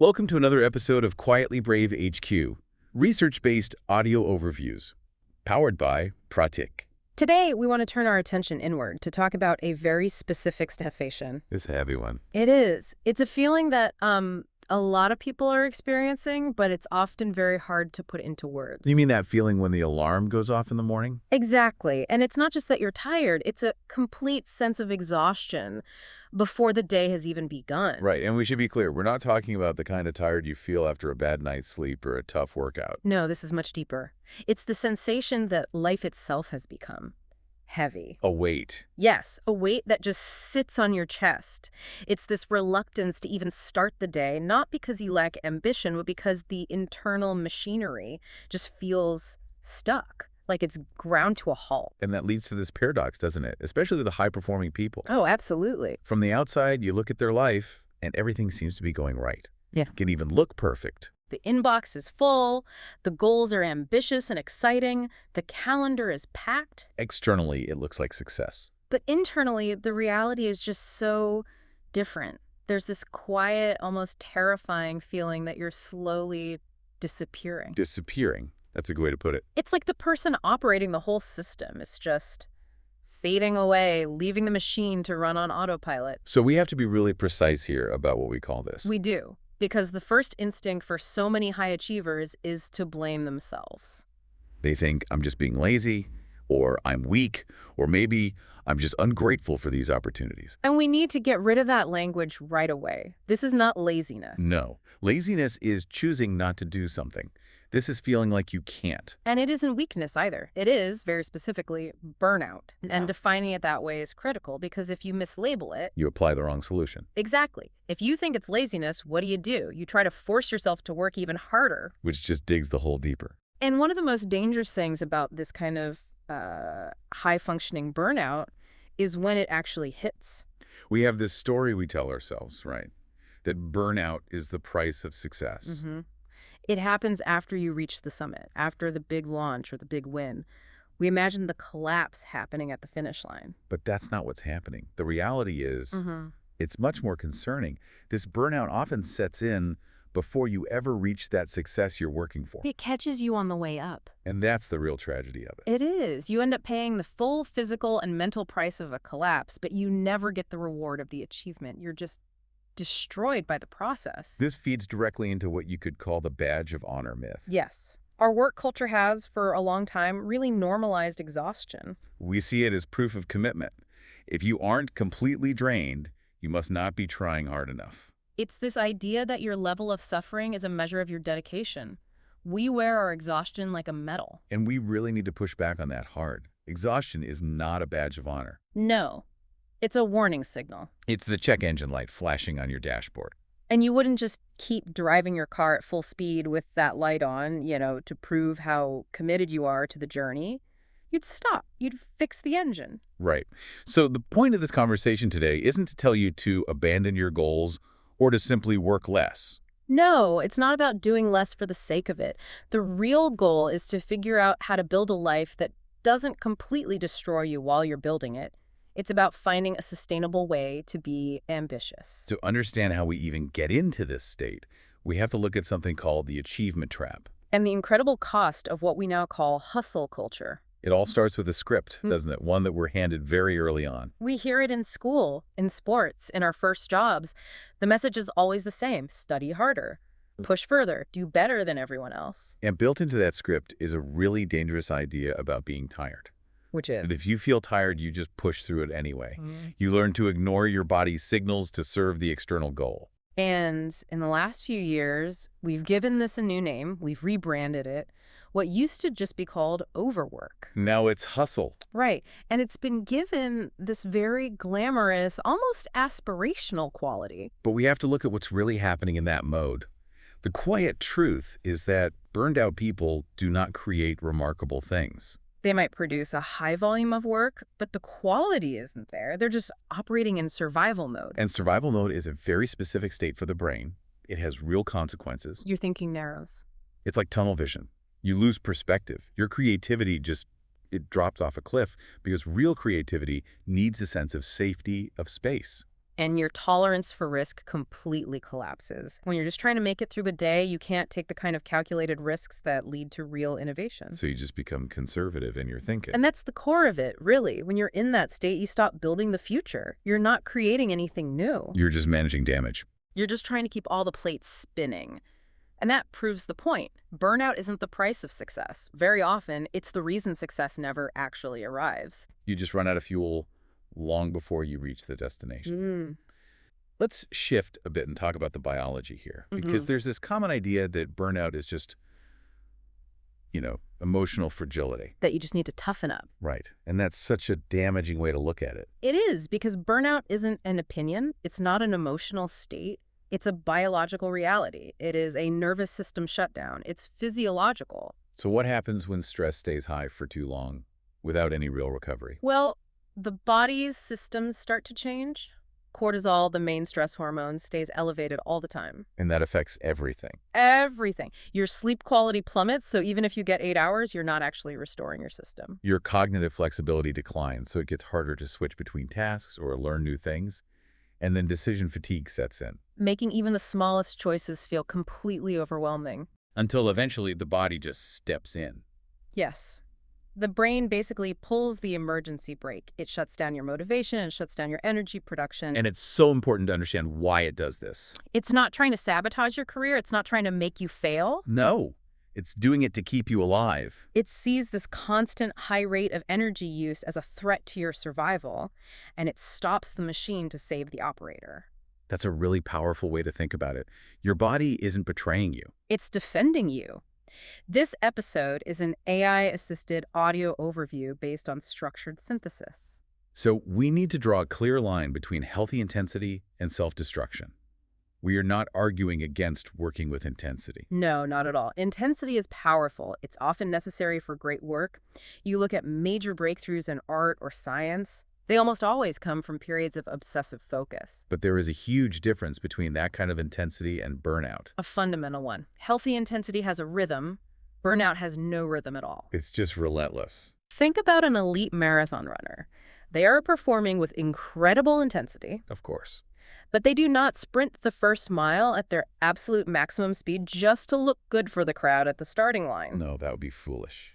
Welcome to another episode of Quietly Brave HQ, research-based audio overviews, powered by Pratik. Today, we want to turn our attention inward to talk about a very specific sensation. This heavy one. It is. It's a feeling that a lot of people are experiencing, but it's often very hard to put into words. You mean that feeling when the alarm goes off in the morning? Exactly. And it's not just that you're tired, it's a complete sense of exhaustion before the day has even begun. Right, and we should be clear, we're not talking about the kind of tired you feel after a bad night's sleep or a tough workout. No, this is much deeper. It's the sensation that life itself has become heavy. A weight. Yes, a weight that just sits on your chest. It's this reluctance to even start the day, not because you lack ambition, but because the internal machinery just feels stuck, like it's ground to a halt. And that leads to this paradox, doesn't it? Especially with the high-performing people. Oh, absolutely. From the outside, you look at their life, and everything seems to be going right. Yeah. Can even look perfect. The inbox is full, the goals are ambitious and exciting, the calendar is packed. Externally, it looks like success. But internally, the reality is just so different. There's this quiet, almost terrifying feeling that you're slowly disappearing. Disappearing. That's a good way to put it. It's like the person operating the whole system is just fading away, leaving the machine to run on autopilot. So we have to be really precise here about what we call this. We do. Because the first instinct for so many high achievers is to blame themselves. They think, I'm just being lazy, or I'm weak, or maybe I'm just ungrateful for these opportunities. And we need to get rid of that language right away. This is not laziness. No. Laziness is choosing not to do something. This is feeling like you can't. And it isn't weakness either. It is, very specifically, burnout. And defining it that way is critical because if you mislabel it... You apply the wrong solution. Exactly. If you think it's laziness, what do? You try to force yourself to work even harder. Which just digs the hole deeper. And one of the most dangerous things about this kind of high-functioning burnout is when it actually hits. We have this story we tell ourselves, right? That burnout is the price of success. Mm-hmm. It happens after you reach the summit, after the big launch or the big win. We imagine the collapse happening at the finish line. But that's not what's happening. The reality is, it's much more concerning. This burnout often sets in before you ever reach that success you're working for. It catches you on the way up. And that's the real tragedy of it. It is. You end up paying the full physical and mental price of a collapse, but you never get the reward of the achievement. You're just destroyed by the process. This feeds directly into what you could call the badge of honor myth. Yes. Our work culture has, for a long time, really normalized exhaustion. We see it as proof of commitment. If you aren't completely drained, you must not be trying hard enough. It's this idea that your level of suffering is a measure of your dedication. We wear our exhaustion like a medal. And we really need to push back on that hard. Exhaustion is not a badge of honor. No. It's a warning signal. It's the check engine light flashing on your dashboard. And you wouldn't just keep driving your car at full speed with that light on, to prove how committed you are to the journey. You'd stop. You'd fix the engine. Right. So the point of this conversation today isn't to tell you to abandon your goals or to simply work less. No, it's not about doing less for the sake of it. The real goal is to figure out how to build a life that doesn't completely destroy you while you're building it. It's about finding a sustainable way to be ambitious. To understand how we even get into this state, we have to look at something called the achievement trap. And the incredible cost of what we now call hustle culture. It all starts with a script, doesn't it? One that we're handed very early on. We hear it in school, in sports, in our first jobs. The message is always the same. Study harder. Push further. Do better than everyone else. And built into that script is a really dangerous idea about being tired. Which is? And if you feel tired, you just push through it anyway. You learn to ignore your body's signals to serve the external goal. And in the last few years, we've given this a new name. We've rebranded it. What used to just be called overwork. Now it's hustle. Right. And it's been given this very glamorous, almost aspirational quality. But we have to look at what's really happening in that mode. The quiet truth is that burned out people do not create remarkable things. They might produce a high volume of work, but the quality isn't there. They're just operating in survival mode. And survival mode is a very specific state for the brain. It has real consequences. Your thinking narrows. It's like tunnel vision. You lose perspective. Your creativity it drops off a cliff because real creativity needs a sense of safety, of space. And your tolerance for risk completely collapses. When you're just trying to make it through the day, you can't take the kind of calculated risks that lead to real innovation. So you just become conservative in your thinking. And that's the core of it, really. When you're in that state, you stop building the future. You're not creating anything new. You're just managing damage. You're just trying to keep all the plates spinning. And that proves the point. Burnout isn't the price of success. Very often, it's the reason success never actually arrives. You just run out of fuel long before you reach the destination. Let's shift a bit and talk about the biology here, because there's this common idea that burnout is just, emotional fragility. That you just need to toughen up. Right. And that's such a damaging way to look at it. It is, because burnout isn't an opinion. It's not an emotional state. It's a biological reality. It is a nervous system shutdown. It's physiological. So what happens when stress stays high for too long without any real recovery? Well, the body's systems start to change. Cortisol, the main stress hormone, stays elevated all the time. And that affects everything. Everything. Your sleep quality plummets, so even if you get 8 hours, you're not actually restoring your system. Your cognitive flexibility declines, so it gets harder to switch between tasks or learn new things. And then decision fatigue sets in. Making even the smallest choices feel completely overwhelming. Until eventually the body just steps in. Yes. The brain basically pulls the emergency brake. It shuts down your motivation and shuts down your energy production. And it's so important to understand why it does this. It's not trying to sabotage your career. It's not trying to make you fail. No, it's doing it to keep you alive. It sees this constant high rate of energy use as a threat to your survival, and it stops the machine to save the operator. That's a really powerful way to think about it. Your body isn't betraying you. It's defending you. This episode is an AI-assisted audio overview based on structured synthesis. So we need to draw a clear line between healthy intensity and self-destruction. We are not arguing against working with intensity. No, not at all. Intensity is powerful. It's often necessary for great work. You look at major breakthroughs in art or science, they almost always come from periods of obsessive focus. But there is a huge difference between that kind of intensity and burnout. A fundamental one. Healthy intensity has a rhythm. Burnout has no rhythm at all. It's just relentless. Think about an elite marathon runner. They are performing with incredible intensity. Of course. But they do not sprint the first mile at their absolute maximum speed just to look good for the crowd at the starting line. No, that would be foolish.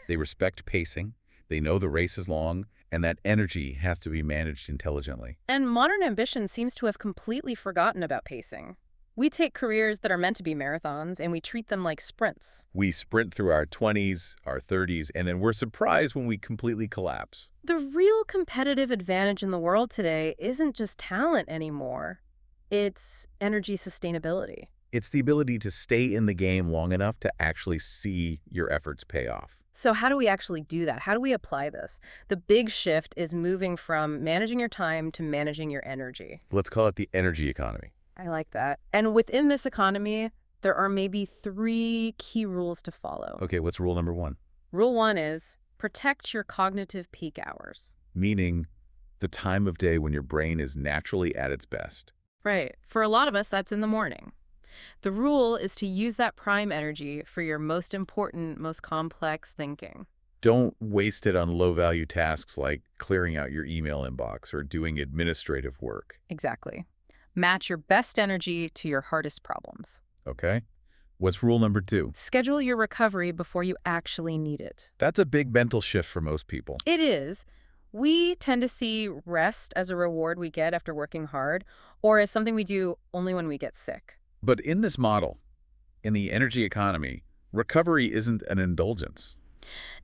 They respect pacing. They know the race is long, and that energy has to be managed intelligently. And modern ambition seems to have completely forgotten about pacing. We take careers that are meant to be marathons, and we treat them like sprints. We sprint through our 20s, our 30s, and then we're surprised when we completely collapse. The real competitive advantage in the world today isn't just talent anymore. It's energy sustainability. It's the ability to stay in the game long enough to actually see your efforts pay off. So how do we actually do that? How do we apply this? The big shift is moving from managing your time to managing your energy. Let's call it the energy economy. I like that. And within this economy, there are maybe 3 key rules to follow. Okay, what's rule number 1? Rule 1 is protect your cognitive peak hours. Meaning the time of day when your brain is naturally at its best. Right. For a lot of us, that's in the morning. The rule is to use that prime energy for your most important, most complex thinking. Don't waste it on low-value tasks like clearing out your email inbox or doing administrative work. Exactly. Match your best energy to your hardest problems. Okay? What's rule number 2? Schedule your recovery before you actually need it. That's a big mental shift for most people. It is. We tend to see rest as a reward we get after working hard, or as something we do only when we get sick. But in this model, in the energy economy, recovery isn't an indulgence.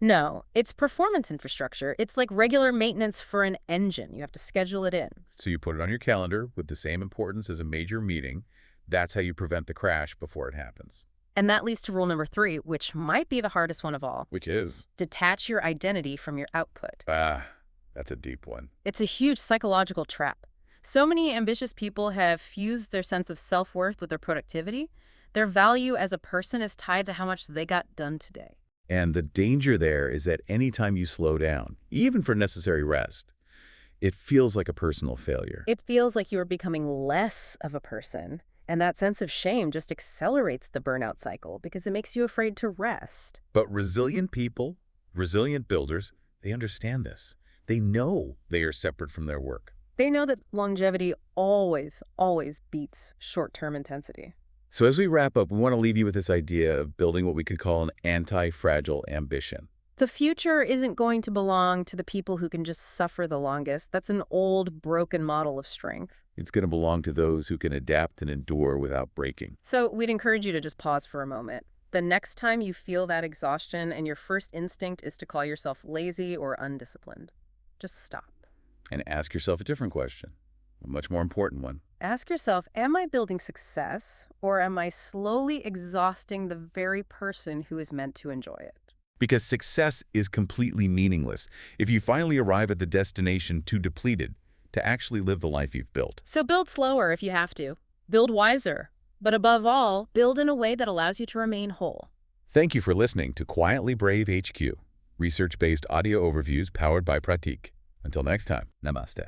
No, it's performance infrastructure. It's like regular maintenance for an engine. You have to schedule it in. So you put it on your calendar with the same importance as a major meeting. That's how you prevent the crash before it happens. And that leads to rule number 3, which might be the hardest one of all. Which is? Detach your identity from your output. That's a deep one. It's a huge psychological trap. So many ambitious people have fused their sense of self-worth with their productivity. Their value as a person is tied to how much they got done today. And the danger there is that anytime you slow down, even for necessary rest, it feels like a personal failure. It feels like you are becoming less of a person. And that sense of shame just accelerates the burnout cycle because it makes you afraid to rest. But resilient people, resilient builders, they understand this. They know they are separate from their work. They know that longevity always, always beats short-term intensity. So as we wrap up, we want to leave you with this idea of building what we could call an anti-fragile ambition. The future isn't going to belong to the people who can just suffer the longest. That's an old, broken model of strength. It's going to belong to those who can adapt and endure without breaking. So we'd encourage you to just pause for a moment. The next time you feel that exhaustion and your first instinct is to call yourself lazy or undisciplined, just stop. And ask yourself a different question, a much more important one. Ask yourself, am I building success or am I slowly exhausting the very person who is meant to enjoy it? Because success is completely meaningless if you finally arrive at the destination too depleted to actually live the life you've built. So build slower if you have to. Build wiser. But above all, build in a way that allows you to remain whole. Thank you for listening to Quietly Brave HQ, research-based audio overviews powered by Pratik. Until next time, namaste.